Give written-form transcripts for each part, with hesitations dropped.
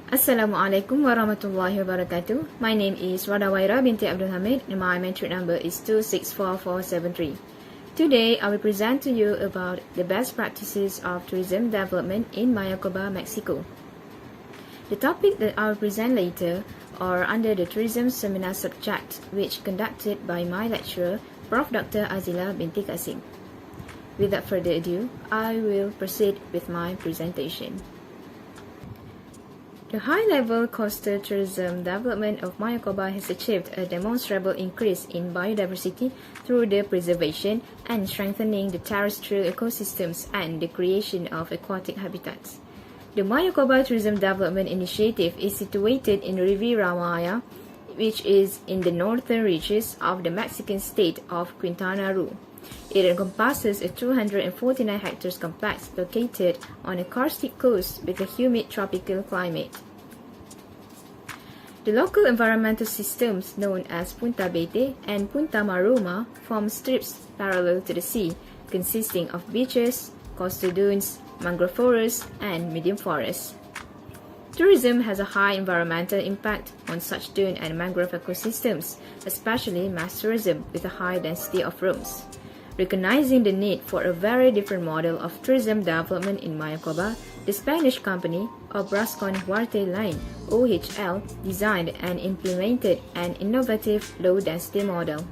Assalamualaikum warahmatullahi wabarakatuh. My name is Radawaira binti Abdul Hamid and my matric number is 264473. Today, I will present to you about the best practices of tourism development in Mayakoba, Mexico. The topic that I will present later are under the tourism seminar subject, which conducted by my lecturer, Prof. Dr. Azila binti Qasim. Without further ado, I will proceed with my presentation. The high-level coastal tourism development of Mayakoba has achieved a demonstrable increase in biodiversity through the preservation and strengthening the terrestrial ecosystems and the creation of aquatic habitats. The Mayakoba Tourism Development Initiative is situated in Riviera Maya, which is in the northern reaches of the Mexican state of Quintana Roo. It encompasses a 249 hectares complex located on a karstic coast with a humid tropical climate. The local environmental systems known as Punta Bete and Punta Maroma form strips parallel to the sea, consisting of beaches, coastal dunes, mangrove forests, and medium forests. Tourism has a high environmental impact on such dune and mangrove ecosystems, especially mass tourism with a high density of rooms. Recognizing the need for a very different model of tourism development in Mayakoba, the Spanish company Obras con Huarte Line (OHL) designed and implemented an innovative low-density model.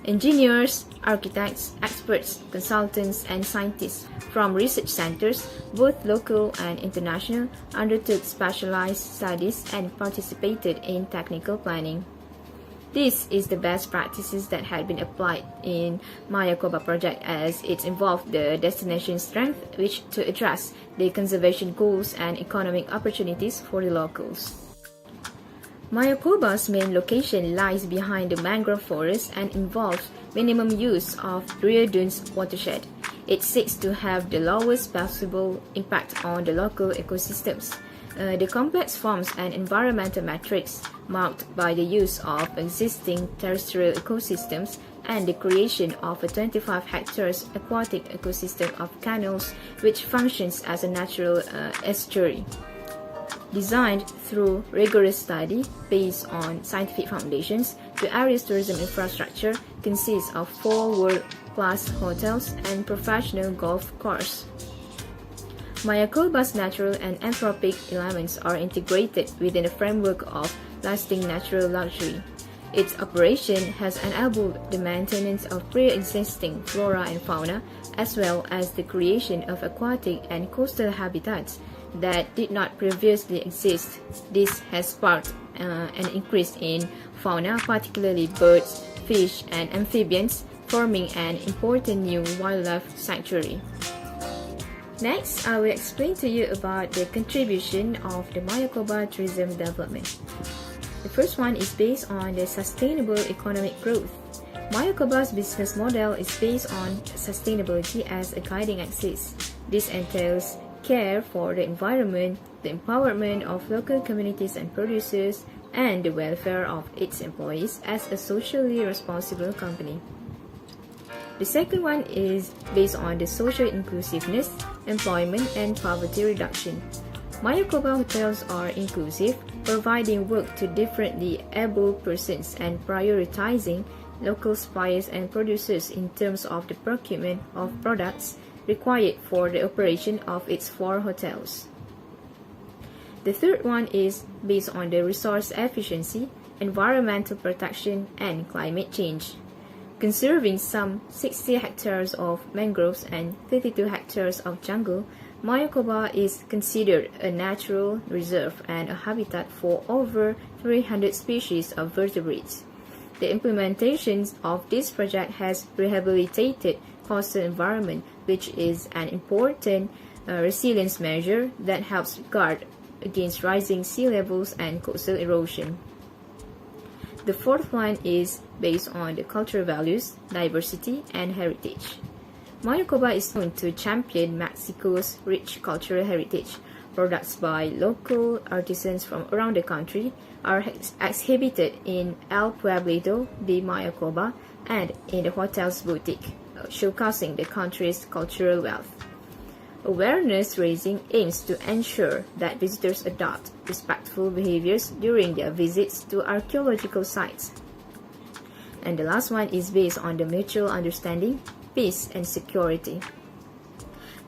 Engineers, architects, experts, consultants, and scientists from research centers, both local and international, undertook specialized studies and participated in technical planning. This is the best practices that had been applied in Mayakoba project as it involved the destination strength, which to address the conservation goals and economic opportunities for the locals. Mayakoba's main location lies behind the mangrove forest and involves minimum use of rear dunes watershed. It seeks to have the lowest possible impact on the local ecosystems. The complex forms an environmental matrix marked by the use of existing terrestrial ecosystems and the creation of a 25 hectares aquatic ecosystem of canals which functions as a natural estuary. Designed through rigorous study based on scientific foundations, the area's tourism infrastructure consists of 4 world-class hotels and professional golf courses. Mayakoba's natural and anthropic elements are integrated within a framework of lasting natural luxury. Its operation has enabled the maintenance of pre-existing flora and fauna, as well as the creation of aquatic and coastal habitats that did not previously exist. This has sparked an increase in fauna, particularly birds, fish, and amphibians, forming an important new wildlife sanctuary. Next, I will explain to you about the contribution of the Mayakoba tourism development. The first one is based on the sustainable economic growth. Mayakoba's business model is based on sustainability as a guiding axis. This entails care for the environment, the empowerment of local communities and producers, and the welfare of its employees as a socially responsible company. The second one is based on the social inclusiveness, employment, and poverty reduction. Mayakoba hotels are inclusive, providing work to differently able persons and prioritizing local suppliers and producers in terms of the procurement of products required for the operation of its 4 hotels. The third one is based on the resource efficiency, environmental protection, and climate change. Conserving some 60 hectares of mangroves and 32 hectares of jungle, Mayakoba is considered a natural reserve and a habitat for over 300 species of vertebrates. The implementation of this project has rehabilitated coastal environment, which is an important resilience measure that helps guard against rising sea levels and coastal erosion. The fourth one is based on the cultural values, diversity, and heritage. Mayakoba is known to champion Mexico's rich cultural heritage. Products by local artisans from around the country are exhibited in El Pueblito de Mayakoba and in the hotel's boutique, showcasing the country's cultural wealth. Awareness raising aims to ensure that visitors adopt respectful behaviors during their visits to archaeological sites. And the last one is based on the mutual understanding, peace, and security.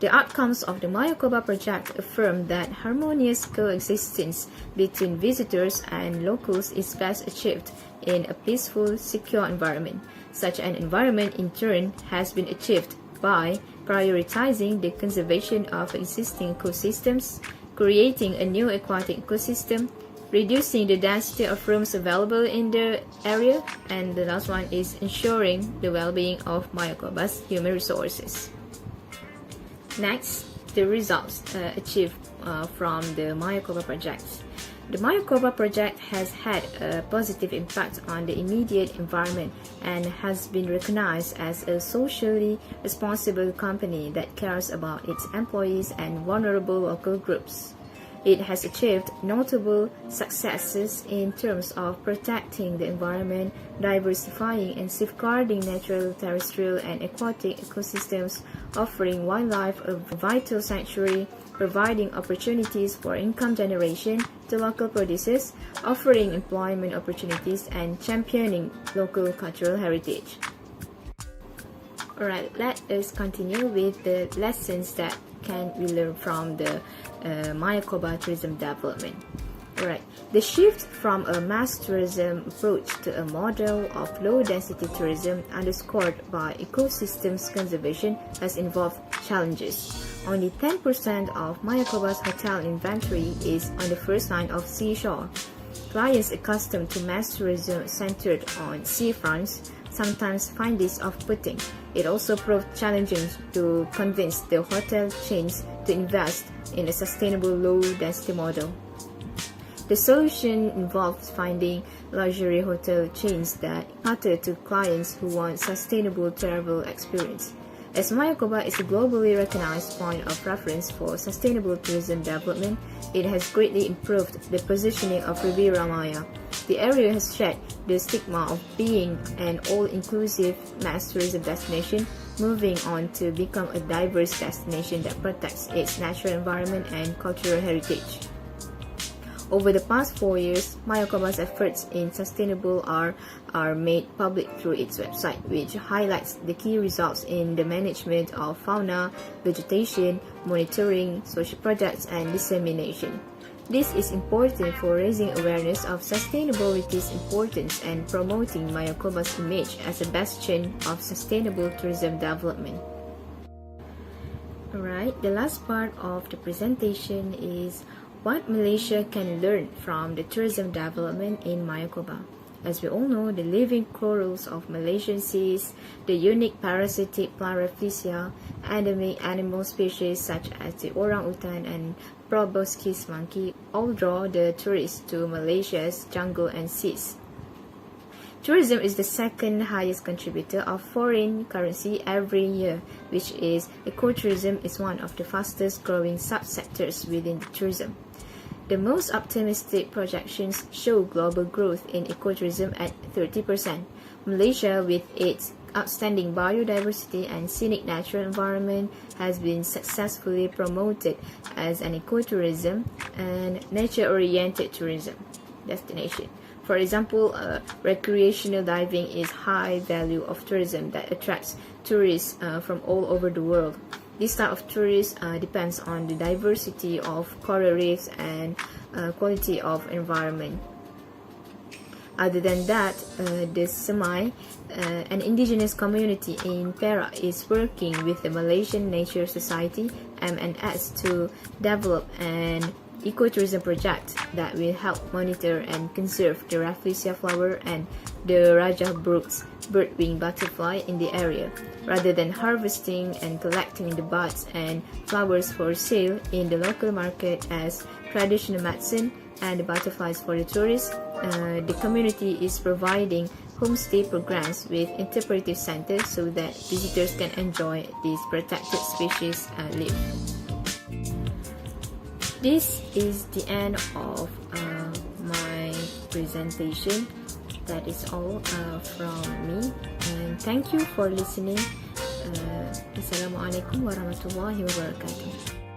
The outcomes of the Mayakoba project affirm that harmonious coexistence between visitors and locals is best achieved in a peaceful, secure environment. Such an environment, in turn, has been achieved by prioritizing the conservation of existing ecosystems, creating a new aquatic ecosystem, reducing the density of rooms available in the area, and the last one is ensuring the well-being of Mayakoba's human resources. Next, the results achieved from the Mayakoba project. The Mayakoba project has had a positive impact on the immediate environment and has been recognized as a socially responsible company that cares about its employees and vulnerable local groups. It has achieved notable successes in terms of protecting the environment, diversifying and safeguarding natural, terrestrial, and aquatic ecosystems, offering wildlife a vital sanctuary, providing opportunities for income generation to local producers, offering employment opportunities, and championing local cultural heritage. Alright, let us continue with the lessons that can we learn from the Mayakoba tourism development. Alright, the shift from a mass tourism approach to a model of low-density tourism underscored by ecosystems conservation has involved challenges. Only 10% of Mayakoba's hotel inventory is on the first line of seashore. Clients accustomed to mass tourism centered on seafronts sometimes find this off-putting. It also proved challenging to convince the hotel chains to invest in a sustainable low-density model. The solution involves finding luxury hotel chains that cater to clients who want sustainable travel experience. As Mayakoba is a globally recognized point of reference for sustainable tourism development, it has greatly improved the positioning of Riviera Maya. The area has shed the stigma of being an all-inclusive mass tourism destination, moving on to become a diverse destination that protects its natural environment and cultural heritage. Over the past 4 years, Mayakoba's efforts in sustainable are made public through its website, which highlights the key results in the management of fauna, vegetation, monitoring, social projects, and dissemination. This is important for raising awareness of sustainability's importance and promoting Mayakoba's image as a bastion of sustainable tourism development. Alright, the last part of the presentation is what Malaysia can learn from the tourism development in Mayakoba. As we all know, the living corals of Malaysian seas, the unique parasitic Pleurophysia, endemic animal species such as the orangutan and proboscis monkey all draw the tourists to Malaysia's jungle and seas. Tourism is the second highest contributor of foreign currency every year, which is ecotourism is one of the fastest growing subsectors within the tourism. The most optimistic projections show global growth in ecotourism at 30%. Malaysia, with its outstanding biodiversity and scenic natural environment, has been successfully promoted as an ecotourism and nature-oriented tourism destination. For example, recreational diving is high value of tourism that attracts tourists from all over the world. This type of tourist depends on the diversity of coral reefs and quality of environment. Other than that, the Semai, an indigenous community in Perak, is working with the Malaysian Nature Society (MNS) to develop an ecotourism project that will help monitor and conserve the Rafflesia flower and the Raja Brooks birdwing butterfly in the area. Rather than harvesting and collecting the buds and flowers for sale in the local market as traditional medicine and the butterflies for the tourists, the community is providing homestay programs with interpretive centers so that visitors can enjoy these protected species live. This is the end of my presentation. That is all from me, and thank you for listening. Assalamualaikum warahmatullahi wabarakatuh.